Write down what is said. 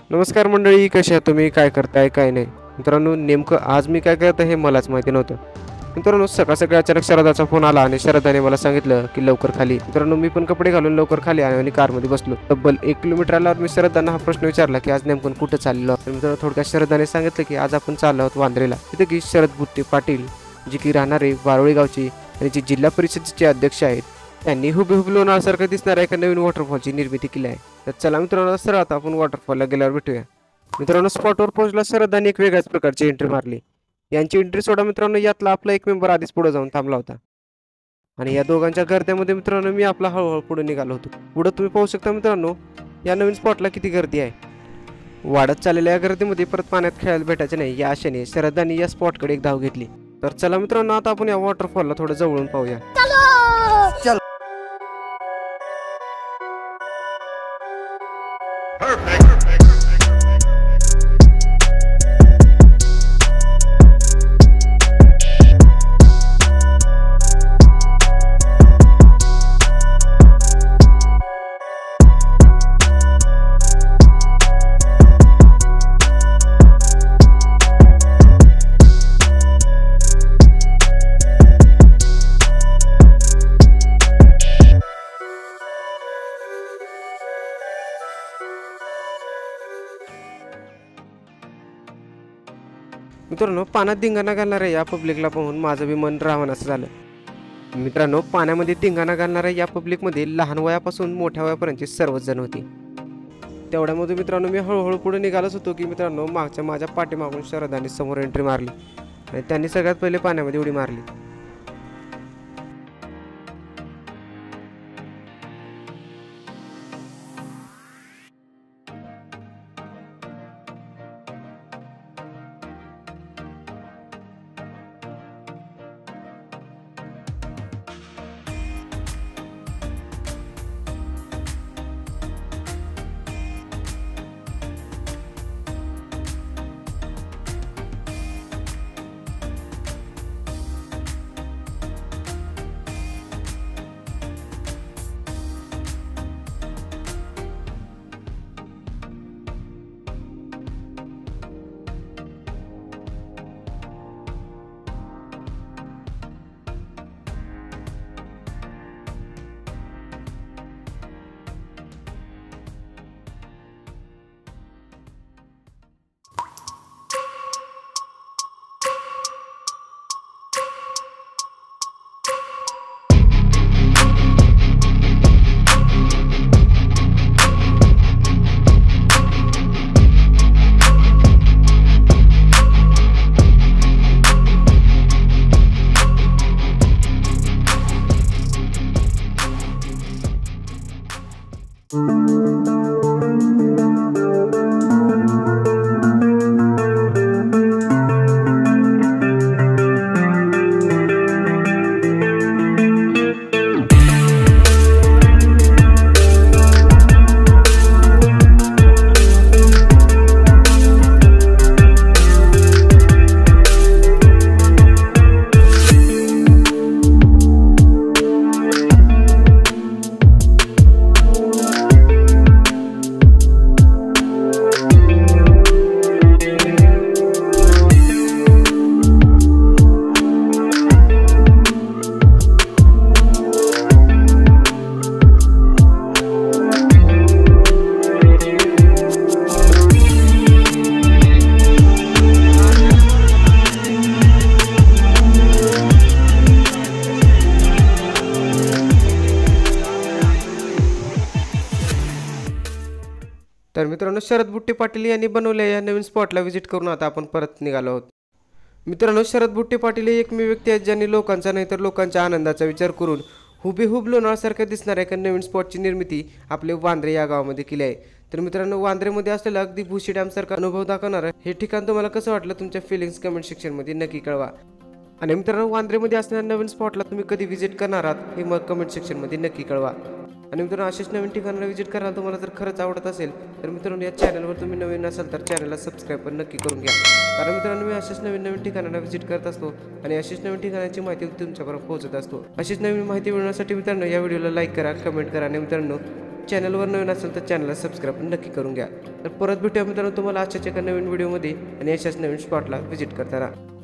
नमस्कार मंडळी, कशा आहात तुम्ही? काय करताय काय नाही? मित्रांनो, नेमकं आज मी काय करत हे मलाच माहिती नव्हतं. मित्रांनो, सकाळ सकाळी अचानक शरदाचा फोन आला आणि शरदाने मला सांगितलं की लवकर खाली. मित्रांनो, मी पण कपडे घालून लवकर खाली आलो आणि कारमध्ये बसलो. तब्बल 1 किलोमीटर आल्यावर मी शरदांना हा प्रश्न विचारला की आज नेमकं कुठं चाललो आहोत. मित्रांनो, थोडक्यात शरदाने सांगितलं की आज आपण चाललो आहोत वांद्रेला. तिथे की शरद बुट्टे पाटील, जे की राहणारे वारोळी गावचे आणि जे जिल्हा परिषदेचे अध्यक्ष आहेत, त्यांनी हुबेहूब लोणावळ्यासारखं दिसणाऱ्या एका नवीन वॉटरफॉलची निर्मिती केली आहे. तर चला मित्रांनो, सरळ आता आपण वॉटरफॉलला गेल्यावर भेटूया. मित्रांनो, स्पॉटवर पोहोचला शरदांनी एक वेगळ्याच प्रकारची एंट्री मारली. यांची एंट्री सोडा मित्रांनो, यातला आपला एक मेंबर आधीच पुढे जाऊन थांबला होता आणि या दोघांच्या गर्दीमध्ये मित्रांनो मी आपला हळूहळू पुढे निघालो होतो. पुढे तुम्ही पाहू शकता मित्रांनो, या नवीन स्पॉटला किती गर्दी आहे. वाढत चाललेल्या या गर्दीमध्ये परत पाण्यात खेळायला भेटायचे नाही या आशेने शरदांनी या स्पॉटकडे एक धाव घेतली. तर चला मित्रांनो, आता आपण या वॉटरफॉलला थोडं जवळून पाहूया. मित्रांनो, पाण्यात धिंगाणा घालणाऱ्या या पब्लिकला पाहून माझं बी मन रावणासं झालं. मित्रांनो, पाण्यामध्ये धिंगाणा घालणाऱ्या या पब्लिकमध्ये लहान वयापासून मोठ्या वयापर्यंतचे सर्वच जण होते. तेवढ्यामध्ये मित्रांनो मी हळूहळू पुढे निघालोच होतो की मित्रांनो माझ्या पाठीमागून शरदांनी समोर एंट्री मारली आणि त्यांनी सगळ्यात पहिले पाण्यामध्ये उडी मारली. तर मित्रांनो, शरद बुट्टे पाटील यांनी बनवलेल्या या नवीन स्पॉटला व्हिजिट करून आता आपण परत निघालो आहोत. मित्रांनो, शरद बुट्टे पाटील हे एकमेव व्यक्ती आहेत ज्यांनी लोकांचा नाही तर लोकांच्या आनंदाचा विचार करून हुबेहूब लोणावळ्यासारख्या दिसणाऱ्या एका नवीन स्पॉटची निर्मिती आपले वांद्रे या गावामध्ये केली आहे. तर मित्रांनो, वांद्रेमध्ये असलेलं अगदी भुशी डॅमसारखा अनुभव दाखवणारं हे ठिकाण तुम्हाला कसं वाटलं तुमच्या फिलिंग्स कमेंट सेक्शनमध्ये नक्की कळवा. आणि मित्रांनो, वांद्रेमध्ये असणाऱ्या नवीन स्पॉटला तुम्ही कधी व्हिजिट करणार आहात हे मग कमेंट सेक्शनमध्ये नक्की कळवा. आणि मित्रांनो, अशाच नवीन ठिकाणाला व्हिजिट करायला तुम्हाला जर खरंच आवडत असेल तर मित्रांनो, या चॅनलवर तुम्ही नवीन असाल तर चॅनलला सबस्क्राईब पण नक्की करून घ्या. कारण मित्रांनो, मी अशाच नवीन ठिकाणाला व्हिजिट करत असतो आणि अशीच नवीन ठिकाणाची माहिती तुमच्यापर्यंत पोहोचत असतो. अशीच नवीन माहिती मिळवण्यासाठी मित्रांनो या व्हिडिओला लाईक करा, कमेंट करा आणि मित्रांनो चॅनलवर नवीन असेल तर चॅनलला सबस्क्राईब नक्की करून घ्या. तर परत भेटूया मित्रांनो तुम्हाला आजच्या एका नवीन व्हिडिओमध्ये आणि अशाच नवीन स्पॉटला व्हिजिट करता राहा.